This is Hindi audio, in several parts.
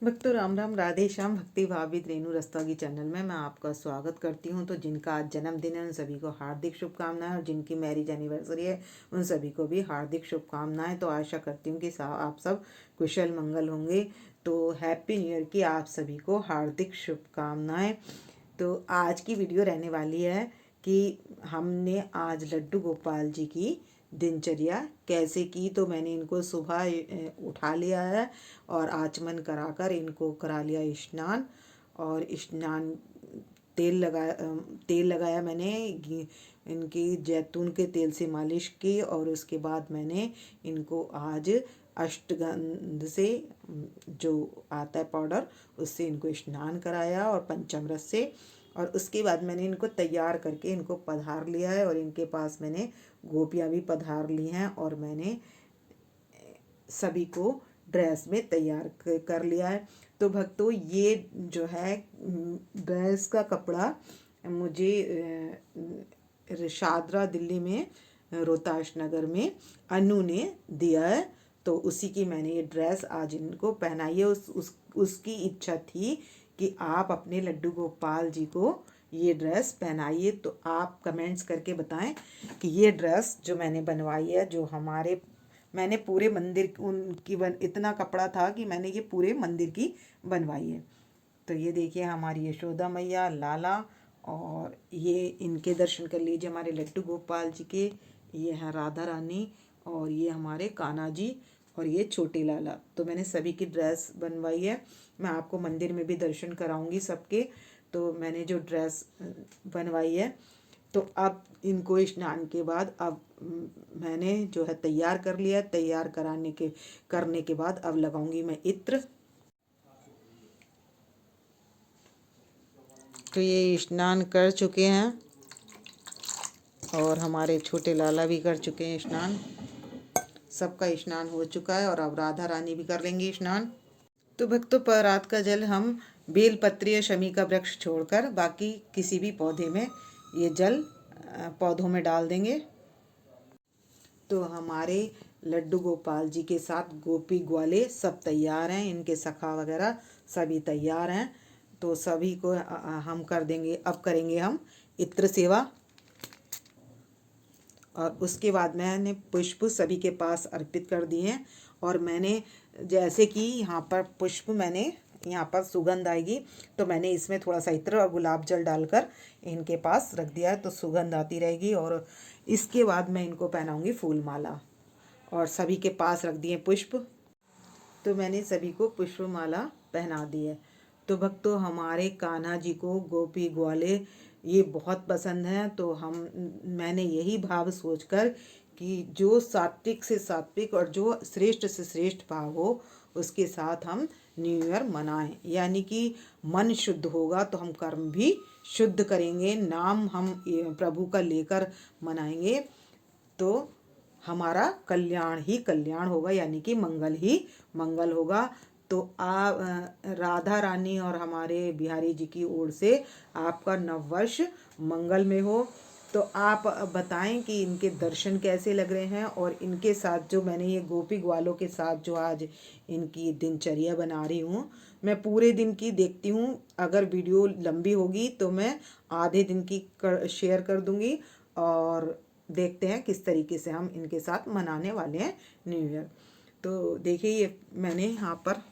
भक्तों राम राम, राधे श्याम। भक्ति भावित रेणु रस्तोगी चैनल में मैं आपका स्वागत करती हूं। तो जिनका आज जन्मदिन है उन सभी को हार्दिक शुभकामनाएं, और जिनकी मैरिज एनिवर्सरी है उन सभी को भी हार्दिक शुभकामनाएं। तो आशा करती हूं कि आप सब कुशल मंगल होंगे। तो हैप्पी न्यू ईयर की आप सभी को हार्दिक शुभकामनाएं। तो आज की वीडियो रहने वाली है कि हमने आज लड्डू गोपाल जी की दिनचर्या कैसे की। तो मैंने इनको सुबह उठा लिया है और आचमन कराकर इनको करा लिया स्नान। और स्नान तेल लगाया मैंने, इनकी जैतून के तेल से मालिश की। और उसके बाद मैंने इनको आज अष्टगंध से जो आता है पाउडर, उससे इनको स्नान कराया और पंचामृत से। और उसके बाद मैंने इनको तैयार करके इनको पधार लिया है। और इनके पास मैंने गोपियाँ भी पधार ली हैं और मैंने सभी को ड्रेस में तैयार कर लिया है। तो भक्तों ये जो है ड्रेस का कपड़ा मुझे शादरा दिल्ली में रोहतास नगर में अनु ने दिया है। तो उसी की मैंने ये ड्रेस आज इनको पहनाई है। उसकी इच्छा थी कि आप अपने लड्डू गोपाल जी को ये ड्रेस पहनाइए। तो आप कमेंट्स करके बताएं कि ये ड्रेस जो मैंने बनवाई है, जो मैंने पूरे मंदिर उनकी इतना कपड़ा था कि मैंने ये पूरे मंदिर की बनवाई है। तो ये देखिए हमारी यशोदा मैया, लाला, और ये इनके दर्शन कर लीजिए हमारे लड्डू गोपाल जी के। ये हैं राधा रानी, और ये हमारे कान्हा जी, और ये छोटे लाला। तो मैंने सभी की ड्रेस बनवाई है। मैं आपको मंदिर में भी दर्शन कराऊंगी सबके। तो मैंने जो ड्रेस बनवाई है, तो अब इनको स्नान के बाद अब मैंने जो है तैयार कर लिया। तैयार करने के बाद अब लगाऊंगी मैं इत्र। तो ये स्नान कर चुके हैं और हमारे छोटे लाला भी कर चुके हैं स्नान। सबका स्नान हो चुका है और अब राधा रानी भी कर लेंगी स्नान। तो भक्तों पर रात का जल हम बेलपत्री या शमी का वृक्ष छोड़कर बाकी किसी भी पौधे में ये जल पौधों में डाल देंगे। तो हमारे लड्डू गोपाल जी के साथ गोपी ग्वाले सब तैयार हैं, इनके सखा वगैरह सभी तैयार हैं। तो सभी को हम कर देंगे। अब करेंगे हम इत्र सेवा। और उसके बाद मैंने पुष्प सभी के पास अर्पित कर दिए हैं। और मैंने जैसे कि यहाँ पर पुष्प मैंने यहाँ पर सुगंध आएगी, तो मैंने इसमें थोड़ा सा इत्र और गुलाब जल डालकर इनके पास रख दिया है, तो सुगंध आती रहेगी। और इसके बाद मैं इनको पहनाऊंगी फूल माला। और सभी के पास रख दिए पुष्प। तो मैंने सभी को पुष्प माला पहना दी है। तो भक्तों हमारे कान्हा जी को गोपी ग्वाले ये बहुत पसंद है। तो मैंने यही भाव सोचकर कि जो सात्विक से सात्विक और जो श्रेष्ठ से श्रेष्ठ भाव हो उसके साथ हम न्यू ईयर मनाएं। यानी कि मन शुद्ध होगा तो हम कर्म भी शुद्ध करेंगे, नाम हम प्रभु का लेकर मनाएंगे तो हमारा कल्याण ही कल्याण होगा, यानी कि मंगल ही मंगल होगा। तो आप राधा रानी और हमारे बिहारी जी की ओर से आपका नववर्ष मंगल में हो। तो आप बताएं कि इनके दर्शन कैसे लग रहे हैं। और इनके साथ जो मैंने ये गोपी ग्वालों के साथ जो आज इनकी दिनचर्या बना रही हूँ, मैं पूरे दिन की देखती हूँ। अगर वीडियो लंबी होगी तो मैं आधे दिन की शेयर कर दूँगी। और देखते हैं किस तरीके से हम इनके साथ मनाने वाले हैं न्यू ईयर। तो देखिए ये मैंने यहाँ पर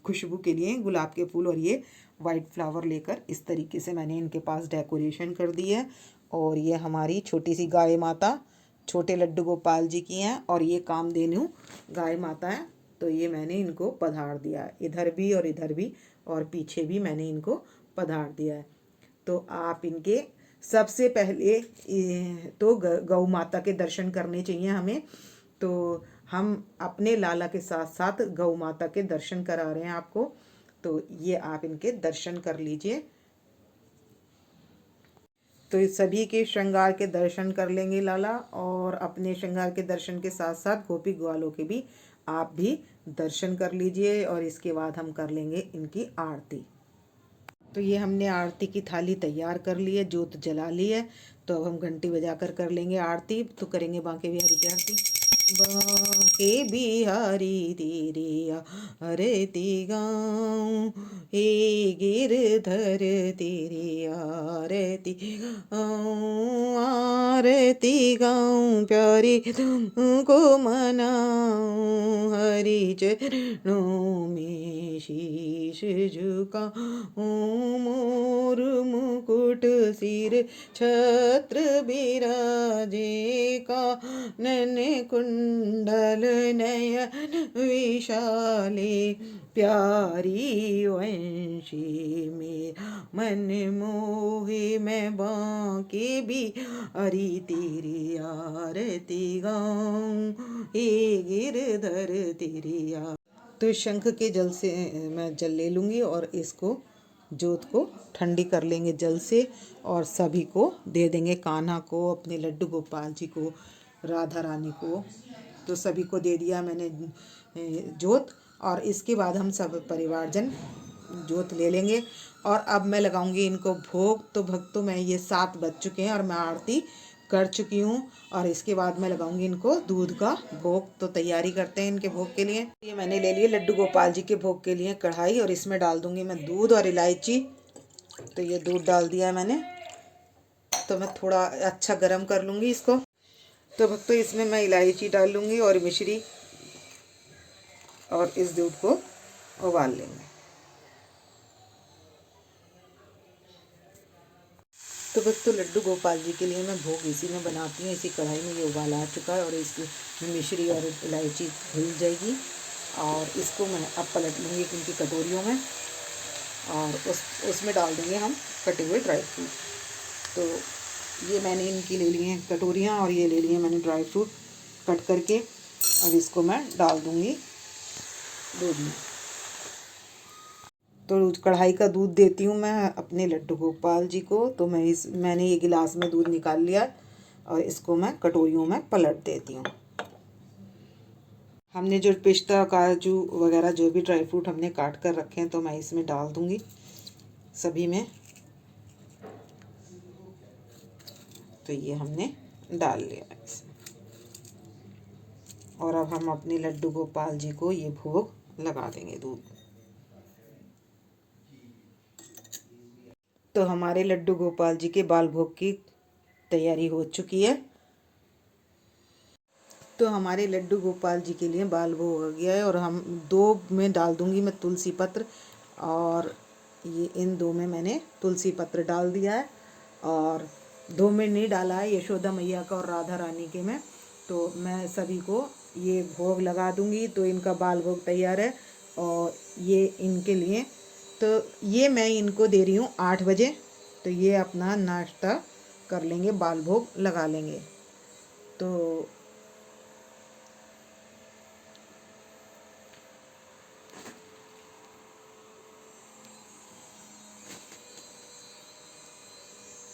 खुशबू के लिए गुलाब के फूल और ये वाइट फ्लावर लेकर इस तरीके से मैंने इनके पास डेकोरेशन कर दी है। और ये हमारी छोटी सी गाय माता छोटे लड्डू गोपाल जी की हैं, और ये कामधेनु गाय माता है। तो ये मैंने इनको पधार दिया है, इधर भी और इधर भी और पीछे भी मैंने इनको पधार दिया है। तो आप इनके सबसे पहले तो गौ माता के दर्शन करने चाहिए हमें। तो हम अपने लाला के साथ साथ गौ माता के दर्शन करा रहे हैं आपको। तो ये आप इनके दर्शन कर लीजिए। तो सभी के श्रृंगार के दर्शन कर लेंगे लाला, और अपने श्रृंगार के दर्शन के साथ साथ गोपी ग्वालों के भी आप भी दर्शन कर लीजिए। और इसके बाद हम कर लेंगे इनकी आरती। तो ये हमने आरती की थाली तैयार कर ली है, जोत जला ली है। तो अब हम घंटी बजाकर कर लेंगे आरती। तो करेंगे बांके बिहारी की आरती। बांके बिहारी तेरे आरती गाऊं, हे गिरधर तेरे आरती गाऊं, आरती गाऊं प्यारी तुमको मनाऊं, हरि चरणों में शीश झुकाऊं, मोर मुकुट सिर छत्र बिराजे, कानन कुंडल नयन विशाले, प्यारी वंशी मेरा मन मोहे, मैं बांके बिहारी तेरी आरती गाऊं, हे गिरधर तेरी तो शंख के जल से मैं जल ले लूँगी और इसको जोत को ठंडी कर लेंगे जल से, और सभी को दे देंगे, कान्हा को, अपने लड्डू गोपाल जी को, राधा रानी को, तो सभी को दे दिया मैंने जोत। और इसके बाद हम सब परिवारजन जोत ले लेंगे। और अब मैं लगाऊंगी इनको भोग। तो भक्तों मैं ये 7 बज चुके हैं और मैं आरती कर चुकी हूँ, और इसके बाद मैं लगाऊंगी इनको दूध का भोग। तो तैयारी करते हैं इनके भोग के लिए। ये मैंने ले लिए लड्डू गोपाल जी के भोग के लिए कढ़ाई, और इसमें डाल दूंगी मैं दूध और इलायची। तो ये दूध डाल दिया है मैंने, तो मैं थोड़ा अच्छा गर्म कर लूँगी इसको। तो भक्तों इसमें मैं इलायची डाल लूँगी और मिश्री, और इस दूध को उबाल लेंगे। तो भक्तों लड्डू गोपाल जी के लिए मैं भोग इसी में बनाती हूँ। इसी कढ़ाई में ये उबाल आ चुका है और इसमें मिश्री और इलायची घुल जाएगी, और इसको मैं अब पलट लूँगी इनकी कटोरियों में, और उसमें डाल देंगे हम कटे हुए ड्राई फ्रूट। तो ये मैंने इनकी ले ली हैं कटोरियाँ, और ये ले लिए मैंने ड्राई फ्रूट कट करके। अब इसको मैं डाल दूँगी दूध में। तो कढ़ाई का दूध देती हूँ मैं अपने लड्डू गोपाल जी को। तो मैंने ये गिलास में दूध निकाल लिया, और इसको मैं कटोरियों में पलट देती हूँ। हमने जो पिस्ता काजू वगैरह जो भी ड्राई फ्रूट हमने काट कर रखे हैं, तो मैं इसमें डाल दूँगी सभी में। तो ये हमने डाल लिया इसमें, और अब हम अपने लड्डू गोपाल जी को ये भोग लगा देंगे दूध। तो हमारे लड्डू गोपाल जी के बाल भोग की तैयारी हो चुकी है। तो हमारे लड्डू गोपाल जी के लिए बाल भोग हो गया है, और हम 2 में डाल दूंगी मैं तुलसी पत्र, और ये इन 2 में मैंने तुलसी पत्र डाल दिया है, और 2 में नहीं डाला है यशोदा मैया का और राधा रानी के में। तो मैं सभी को ये भोग लगा दूंगी। तो इनका बाल भोग तैयार है, और ये इनके लिए, तो ये मैं इनको दे रही हूँ 8 बजे। तो ये अपना नाश्ता कर लेंगे, बाल भोग लगा लेंगे। तो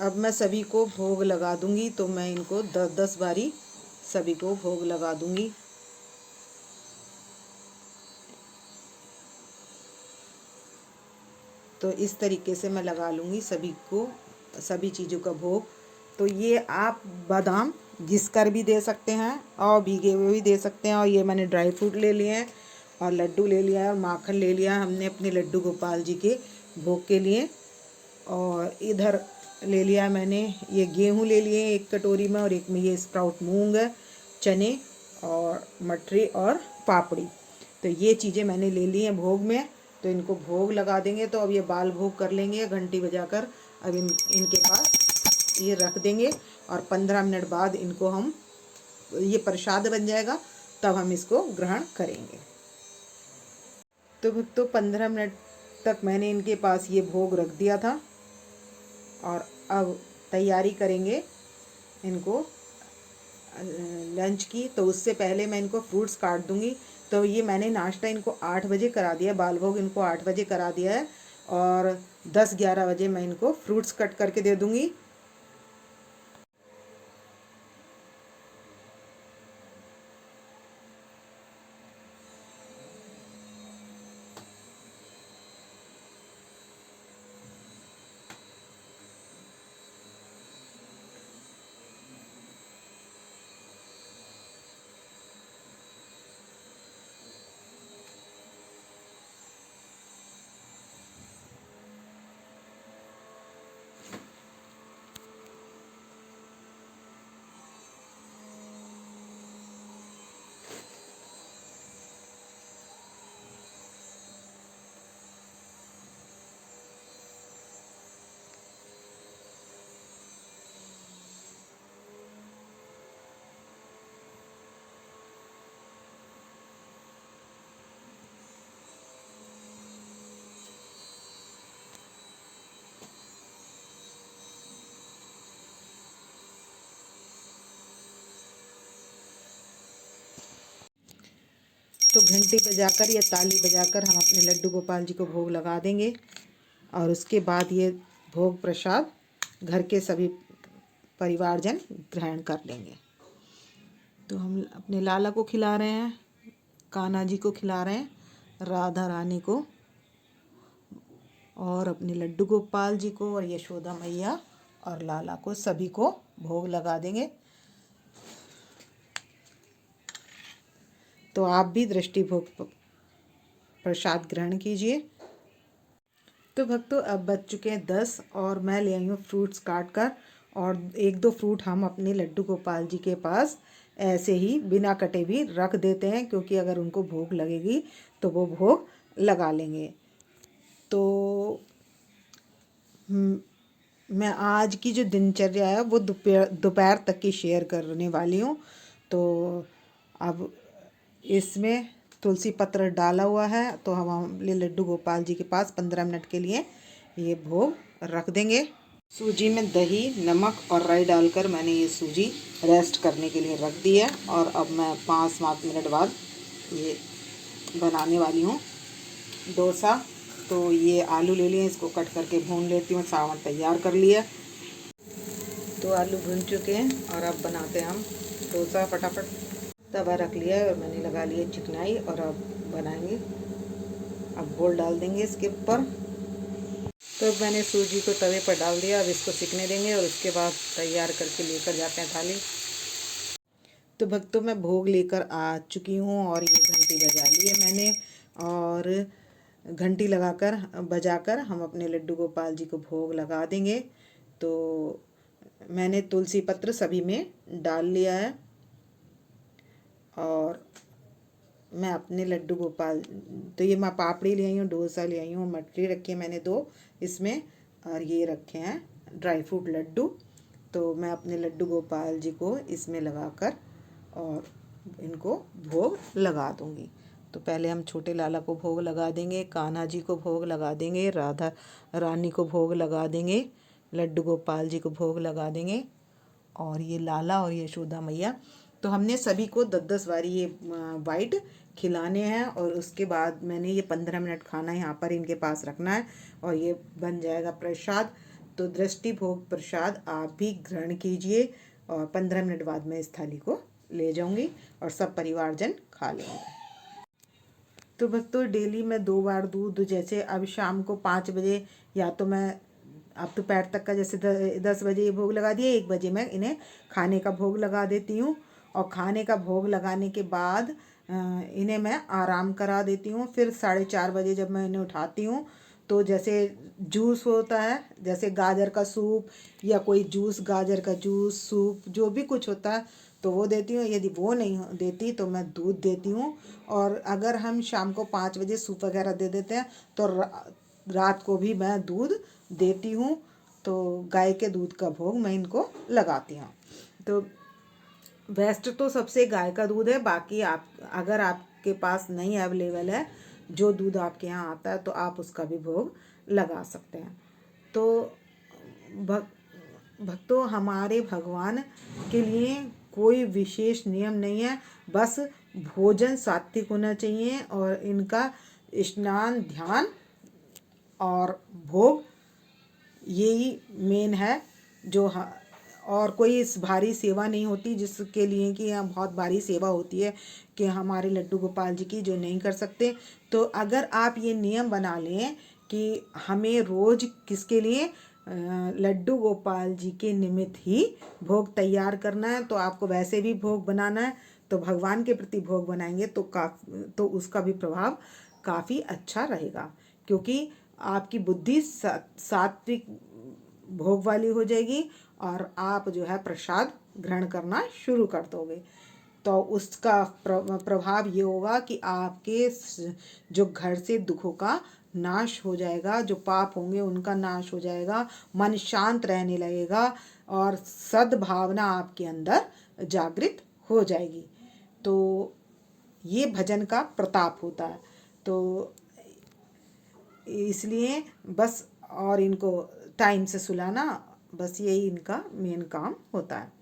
अब मैं सभी को भोग लगा दूंगी। तो मैं इनको 10-10 बारी सभी को भोग लगा दूंगी। तो इस तरीके से मैं लगा लूँगी सभी को, सभी चीज़ों का भोग। तो ये आप बादाम घिस कर भी दे सकते हैं, और भीगे हुए भी दे सकते हैं। और ये मैंने ड्राई फ्रूट ले लिए हैं, और लड्डू ले लिया है, और माखन ले लिया हमने अपने लड्डू गोपाल जी के भोग के लिए। और इधर ले लिया मैंने ये गेहूँ ले लिए 1 कटोरी में, और एक में ये स्प्राउट मूंग है, चने और मटरी और पापड़ी। तो ये चीज़ें मैंने ले ली हैं भोग में। तो इनको भोग लगा देंगे। तो अब ये बाल भोग कर लेंगे घंटी बजाकर। अब इनके पास ये रख देंगे, और 15 मिनट बाद इनको हम, ये प्रसाद बन जाएगा, तब हम इसको ग्रहण करेंगे। तो 15 मिनट तक मैंने इनके पास ये भोग रख दिया था, और अब तैयारी करेंगे इनको लंच की। तो उससे पहले मैं इनको फ्रूट्स काट दूंगी। तो ये मैंने नाश्ता इनको 8 बजे करा दिया, बाल भोग इनको 8 बजे करा दिया है, और 10-11 बजे मैं इनको फ्रूट्स कट करके दे दूंगी। घंटी बजाकर या ताली बजाकर हम अपने लड्डू गोपाल जी को भोग लगा देंगे और उसके बाद ये भोग प्रसाद घर के सभी परिवारजन ग्रहण कर लेंगे। तो हम अपने लाला को खिला रहे हैं, कान्हा जी को खिला रहे हैं, राधा रानी को और अपने लड्डू गोपाल जी को और यशोदा मैया और लाला को सभी को भोग लगा देंगे। तो आप भी दृष्टि भोग प्रसाद ग्रहण कीजिए। तो भक्तों अब बज चुके हैं 10 और मैं ले आई हूँ फ्रूट्स काट कर और 1-2 फ्रूट हम अपने लड्डू गोपाल जी के पास ऐसे ही बिना कटे भी रख देते हैं, क्योंकि अगर उनको भोग लगेगी तो वो भोग लगा लेंगे। तो मैं आज की जो दिनचर्या है वो दोपहर तक की शेयर करने वाली हूँ। तो अब इसमें तुलसी पत्र डाला हुआ है, तो हम लड्डू गोपाल जी के पास 15 मिनट के लिए ये भोग रख देंगे। सूजी में दही, नमक और राई डालकर मैंने ये सूजी रेस्ट करने के लिए रख दी है और अब मैं 5-7 मिनट बाद ये बनाने वाली हूँ डोसा। तो ये आलू ले लिए, इसको कट करके भून लेती हूँ, सावन तैयार कर लिया। तो आलू भून चुके हैं और अब बनाते हैं हम डोसा। फटाफट तवा रख लिया है और मैंने लगा लिया चिकनाई और अब बनाएंगे। अब घोल डाल देंगे इसके ऊपर। तो अब मैंने सूजी को तवे पर डाल दिया, अब इसको सिकने देंगे और उसके बाद तैयार करके लेकर जाते हैं थाली। तो भक्तों मैं भोग लेकर आ चुकी हूँ और ये घंटी बजा ली है मैंने और घंटी लगाकर बजाकर हम अपने लड्डू गोपाल जी को भोग लगा देंगे। तो मैंने तुलसी पत्र सभी में डाल लिया है और मैं अपने लड्डू गोपाल, तो ये मैं पापड़ी ले आई हूँ, डोसा ले आई हूँ, मटरी रखी है मैंने 2 इसमें और ये रखे हैं ड्राई फ्रूट लड्डू। तो मैं अपने लड्डू गोपाल जी को इसमें लगाकर और इनको भोग लगा दूँगी। तो पहले हम छोटे लाला को भोग लगा देंगे, कान्हा जी को भोग लगा देंगे, राधा रानी को भोग लगा देंगे, लड्डू गोपाल जी को भोग लगा देंगे और ये लाला और यशोदा मैया। तो हमने सभी को 10-10 बारी ये वाइट खिलाने हैं और उसके बाद मैंने ये 15 मिनट खाना यहाँ पर इनके पास रखना है और ये बन जाएगा प्रसाद। तो दृष्टि भोग प्रसाद आप भी ग्रहण कीजिए और 15 मिनट बाद मैं इस थाली को ले जाऊंगी और सब परिवारजन खा लेंगे। तो भक्तों डेली मैं 2 बार दूध, जैसे अब शाम को 5 बजे या तो मैं अब दोपहर तक का जैसे 10 बजे ये भोग लगा दिए, 1 बजे मैं इन्हें खाने का भोग लगा देती हूँ और खाने का भोग लगाने के बाद इन्हें मैं आराम करा देती हूँ। फिर 4:30 बजे जब मैं इन्हें उठाती हूँ तो जैसे जूस होता है, जैसे गाजर का सूप या कोई जूस, गाजर का जूस, सूप, जो भी कुछ होता है तो वो देती हूँ। यदि वो नहीं देती तो मैं दूध देती हूँ। और अगर हम शाम को 5 बजे सूप वगैरह दे देते हैं तो रात को भी मैं दूध देती हूँ। तो गाय के दूध का भोग मैं इनको लगाती हूँ। तो बेस्ट तो सबसे गाय का दूध है, बाकी आप अगर आपके पास नहीं अवेलेबल है जो दूध आपके यहाँ आता है तो आप उसका भी भोग लगा सकते हैं। तो भक्तों हमारे भगवान के लिए कोई विशेष नियम नहीं है, बस भोजन सात्विक होना चाहिए और इनका स्नान, ध्यान और भोग यही मेन है। जो और कोई इस भारी सेवा नहीं होती जिसके लिए कि यहाँ बहुत भारी सेवा होती है कि हमारे लड्डू गोपाल जी की, जो नहीं कर सकते। तो अगर आप ये नियम बना लें कि हमें रोज़ किसके लिए, लड्डू गोपाल जी के निमित्त ही भोग तैयार करना है, तो आपको वैसे भी भोग बनाना है तो भगवान के प्रति भोग बनाएंगे तो उसका भी प्रभाव काफ़ी अच्छा रहेगा, क्योंकि आपकी बुद्धि सात्विक भोग वाली हो जाएगी और आप जो है प्रसाद ग्रहण करना शुरू कर दोगे। तो उसका प्रभाव ये होगा कि आपके जो घर से दुखों का नाश हो जाएगा, जो पाप होंगे उनका नाश हो जाएगा, मन शांत रहने लगेगा और सद्भावना आपके अंदर जागृत हो जाएगी। तो ये भजन का प्रताप होता है। तो इसलिए बस, और इनको टाइम से सुलाना, बस यही इनका मेन काम होता है।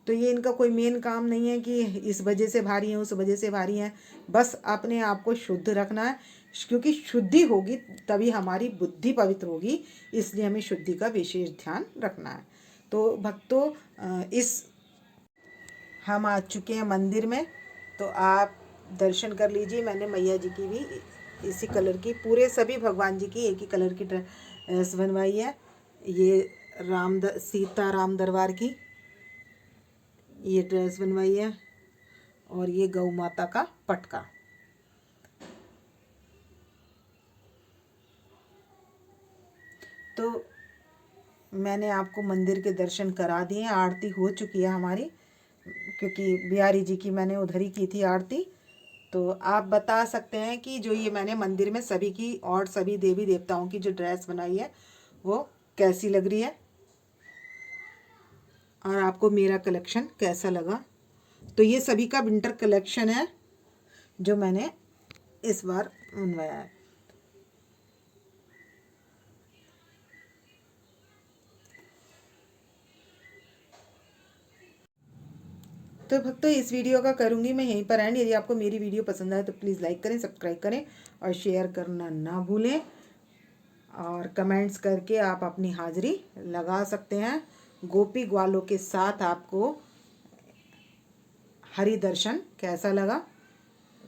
तो ये इनका कोई मेन काम नहीं है कि इस वजह से भारी हैं, उस वजह से भारी हैं। बस अपने आप को शुद्ध रखना है, क्योंकि शुद्धि होगी तभी हमारी बुद्धि पवित्र होगी, इसलिए हमें शुद्धि का विशेष ध्यान रखना है। तो भक्तों, हम आ चुके हैं मंदिर में, तो आप दर्शन कर लीजिए। मैंने मैया जी की भी इसी कलर की, पूरे सभी भगवान जी की एक ही कलर की ड्रेस बनवाई है। ये सीता राम दरबार की ये ड्रेस बनवाई है, और ये गौ माता का पटका। तो मैंने आपको मंदिर के दर्शन करा दिए, आरती हो चुकी है हमारी, क्योंकि बिहारी जी की मैंने उधर ही की थी आरती। तो आप बता सकते हैं कि जो ये मैंने मंदिर में सभी की और सभी देवी देवताओं की जो ड्रेस बनाई है वो कैसी लग रही है, और आपको मेरा कलेक्शन कैसा लगा। तो ये सभी का विंटर कलेक्शन है जो मैंने इस बार बनवाया है। तो भक्तों, इस वीडियो का करूँगी मैं यहीं पर एंड। यदि आपको मेरी वीडियो पसंद आए तो प्लीज़ लाइक करें, सब्सक्राइब करें और शेयर करना ना भूलें, और कमेंट्स करके आप अपनी हाज़िरी लगा सकते हैं। गोपी ग्वालों के साथ आपको हरि दर्शन कैसा लगा।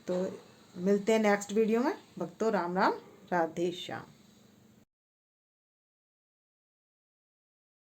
तो मिलते हैं नेक्स्ट वीडियो में। भक्तों, राम राम, राधे श्याम।